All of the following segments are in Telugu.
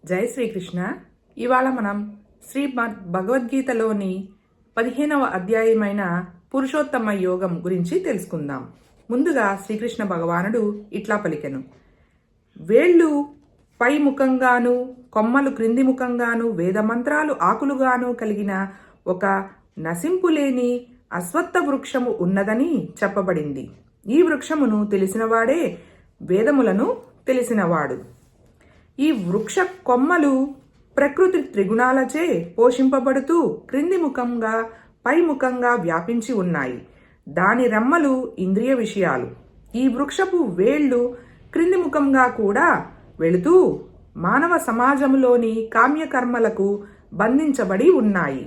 జై శ్రీకృష్ణ. ఇవాళ మనం శ్రీమద్ భగవద్గీతలోని 15వ అధ్యాయమైన పురుషోత్తమ యోగం గురించి తెలుసుకుందాం. ముందుగా శ్రీకృష్ణ భగవానుడు ఇట్లా పలికెను: వేళ్ళు పై ముఖంగాను, కొమ్మలు క్రింది ముఖంగాను, వేదమంత్రాలు ఆకులుగాను కలిగిన ఒక నశింపులేని అశ్వత్థ వృక్షము ఉన్నదని చెప్పబడింది. ఈ వృక్షమును తెలిసినవాడే వేదములను తెలిసినవాడు. ఈ వృక్ష కొమ్మలు ప్రకృతి త్రిగుణాలచే పోషింపబడుతూ క్రింది ముఖంగా పై ముఖంగా వ్యాపించి ఉన్నాయి. దాని రెమ్మలు ఇంద్రియ విషయాలు. ఈ వృక్షపు వేళ్లు క్రింది ముఖంగా కూడా వెళుతూ మానవ సమాజంలోని కామ్యకర్మలకు బంధించబడి ఉన్నాయి.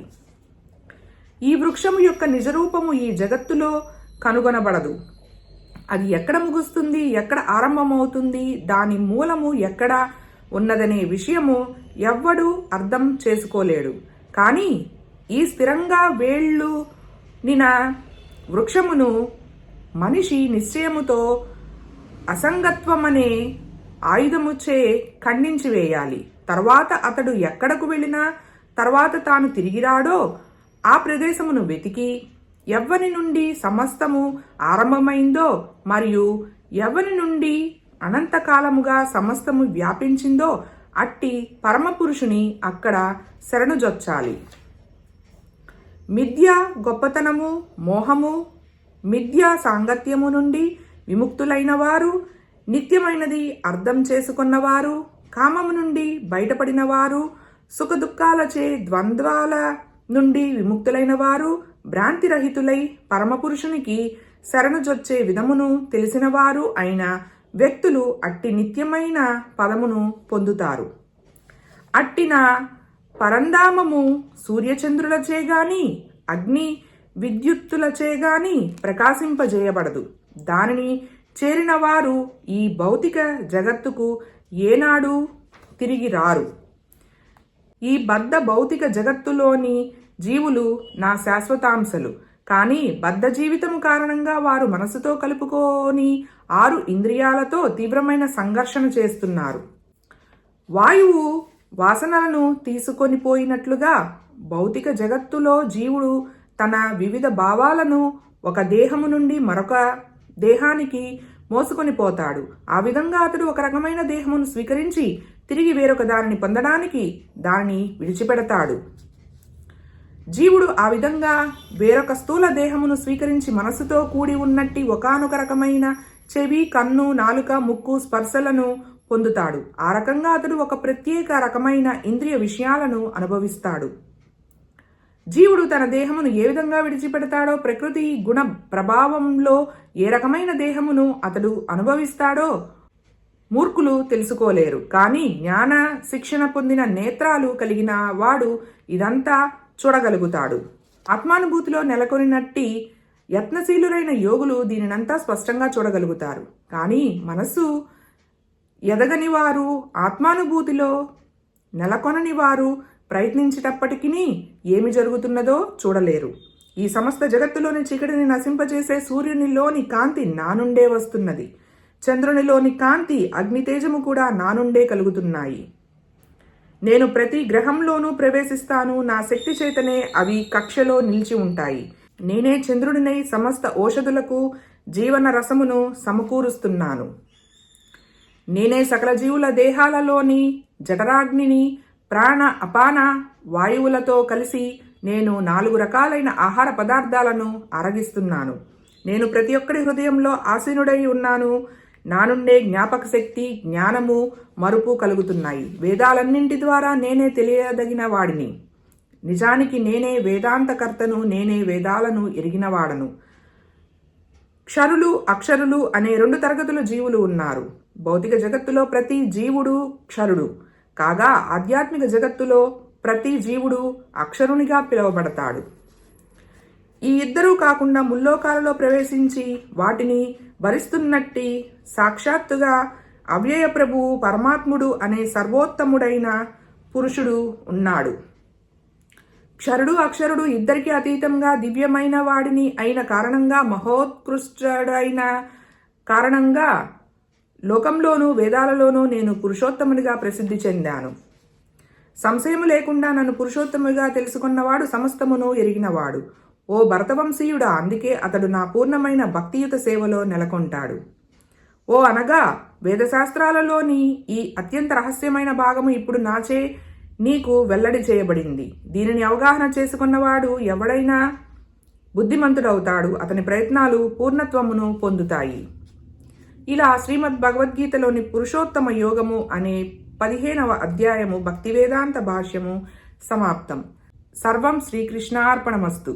ఈ వృక్షము యొక్క నిజరూపము ఈ జగత్తులో కనుగొనబడదు. అది ఎక్కడ ముగుస్తుంది, ఎక్కడ ఆరంభమవుతుంది, దాని మూలము ఎక్కడ ఉన్నదనే విషయము ఎవ్వడూ అర్థం చేసుకోలేడు. కానీ ఈ స్థిరంగా వేళ్ళు నిన వృక్షమును మనిషి నిశ్చయముతో అసంగత్వమనే ఆయుధముచే ఖండించి వేయాలి. తర్వాత అతడు ఎక్కడకు వెళ్ళినా, తర్వాత తాను తిరిగి రాడో ఆ ప్రదేశమును వెతికి ఎవ్వని నుండి సమస్తము ఆరంభమైందో మరియు ఎవరి నుండి అనంతకాలముగా సమస్తము వ్యాపించిందో అట్టి పరమపురుషుని అక్కడ శరణుజొచ్చాలి. మిథ్య గొప్పతనము, మోహము, మిథ్యా సాంగత్యము నుండి విముక్తులైన వారు, నిత్యమైనది అర్థం చేసుకున్నవారు, కామము నుండి బయటపడిన వారు, సుఖదుఖాలచే ద్వంద్వాల నుండి విముక్తులైన వారు, భ్రాంతిరహితులై పరమపురుషునికి శరణుజొచ్చే విధమును తెలిసినవారు అయిన వ్యక్తులు అట్టి నిత్యమైన పదమును పొందుతారు. అట్టిన పరంధామము సూర్యచంద్రులచే గాని, అగ్ని విద్యుత్తులచే గాని ప్రకాశింపజేయబడదు. దానిని చేరిన వారు ఈ భౌతిక జగత్తుకు ఏనాడు తిరిగి రారు. ఈ బద్ధ భౌతిక జగత్తులోని జీవులు నా శాశ్వతాంశలు. కానీ బద్ధ జీవితం కారణంగా వారు మనసుతో కలుపుకొని 6 ఇంద్రియాలతో తీవ్రమైన సంఘర్షణ చేస్తున్నారు. వాయువు వాసనలను తీసుకొని పోయినట్లుగా భౌతిక జగత్తులో జీవుడు తన వివిధ భావాలను ఒక దేహము నుండి మరొక దేహానికి మోసుకొని పోతాడు. ఆ విధంగా అతడు ఒక రకమైన దేహమును స్వీకరించి తిరిగి వేరొక దానిని పొందడానికి దానిని విడిచిపెడతాడు. జీవుడు ఆ విధంగా వేరొక స్థూల దేహమును స్వీకరించి మనస్సుతో కూడి ఉన్నట్టి ఒకానొక రకమైన చెవి, కన్ను, నాలుక, ముక్కు, స్పర్శలను పొందుతాడు. ఆ రకంగా అతడు ఒక ప్రత్యేక రకమైన ఇంద్రియ విషయాలను అనుభవిస్తాడు. జీవుడు తన దేహమును ఏ విధంగా విడిచిపెడతాడో, ప్రకృతి గుణ ప్రభావంలో ఏ రకమైన దేహమును అతడు అనుభవిస్తాడో మూర్ఖులు తెలుసుకోలేరు. కానీ జ్ఞాన శిక్షణ పొందిన నేత్రాలు కలిగిన వాడు ఇదంతా చూడగలుగుతాడు. ఆత్మానుభూతిలో నెలకొనినట్టి యత్నశీలురైన యోగులు దీనినంతా స్పష్టంగా చూడగలుగుతారు. కానీ మనస్సు ఎదగని వారు, ఆత్మానుభూతిలో నెలకొనని వారు ప్రయత్నించేటప్పటికీ ఏమి జరుగుతున్నదో చూడలేరు. ఈ సమస్త జగత్తులోని చీకటిని నశింపజేసే సూర్యునిలోని కాంతి నా నుండే వస్తున్నది. చంద్రునిలోని కాంతి, అగ్నితేజము కూడా నా నుండే కలుగుతున్నాయి. నేను ప్రతి గ్రహంలోనూ ప్రవేశిస్తాను. నా శక్తి చేతనే అవి కక్షలో నిలిచి ఉంటాయి. నేనే చంద్రుడినై సమస్త ఔషధులకు జీవన రసమును సమకూరుస్తున్నాను. నేనే సకల జీవుల దేహాలలోని జఠరాగ్నిని ప్రాణ అపాన వాయువులతో కలిసి నేను 4 రకాలైన ఆహార పదార్థాలను అరగిస్తున్నాను. నేను ప్రతి ఒక్కడి హృదయంలో ఆసీనుడై ఉన్నాను. నా నుండే జ్ఞాపక శక్తి, జ్ఞానము, మరుపు కలుగుతున్నాయి. వేదాలన్నింటి ద్వారా నేనే తెలియదగిన వాడిని. నిజానికి నేనే వేదాంతకర్తను. నేనే వేదాలను ఎరిగినవాడను. క్షరులు, అక్షరులు అనే 2 తరగతుల జీవులు ఉన్నారు. భౌతిక జగత్తులో ప్రతి జీవుడు క్షరుడు కాగా, ఆధ్యాత్మిక జగత్తులో ప్రతి జీవుడు అక్షరునిగా పిలువబడతాడు. ఈ ఇద్దరూ కాకుండా ముల్లోకాలలో ప్రవేశించి వాటిని భరిస్తున్నట్టి సాక్షాత్తుగా అవ్యయ ప్రభువు పరమాత్ముడు అనే సర్వోత్తముడైన పురుషుడు ఉన్నాడు. క్షరుడు, అక్షరుడు ఇద్దరికి అతీతంగా దివ్యమైన వాడిని అయిన కారణంగా, మహోత్కృష్టుడైన కారణంగా లోకంలోనూ వేదాలలోనూ నేను పురుషోత్తమునిగా ప్రసిద్ధి చెందాను. సంశయము లేకుండా నన్ను పురుషోత్తముగా తెలుసుకున్నవాడు సమస్తమును ఎరిగినవాడు. ఓ భరతవంశీయుడా, అందుకే అతడు నా పూర్ణమైన భక్తియుత సేవలో నెలకొంటాడు. ఓ అనగా వేదశాస్త్రాలలోని ఈ అత్యంత రహస్యమైన భాగము ఇప్పుడు నాచే నీకు వెల్లడి చేయబడింది. దీనిని అవగాహన చేసుకున్నవాడు ఎవడైనా బుద్ధిమంతుడవుతాడు. అతని ప్రయత్నాలు పూర్ణత్వమును పొందుతాయి. ఇలా శ్రీమద్ భగవద్గీతలోని పురుషోత్తమ యోగము అనే 15వ అధ్యాయము భక్తి వేదాంత భాష్యము సమాప్తం. సర్వం శ్రీకృష్ణార్పణమస్తు.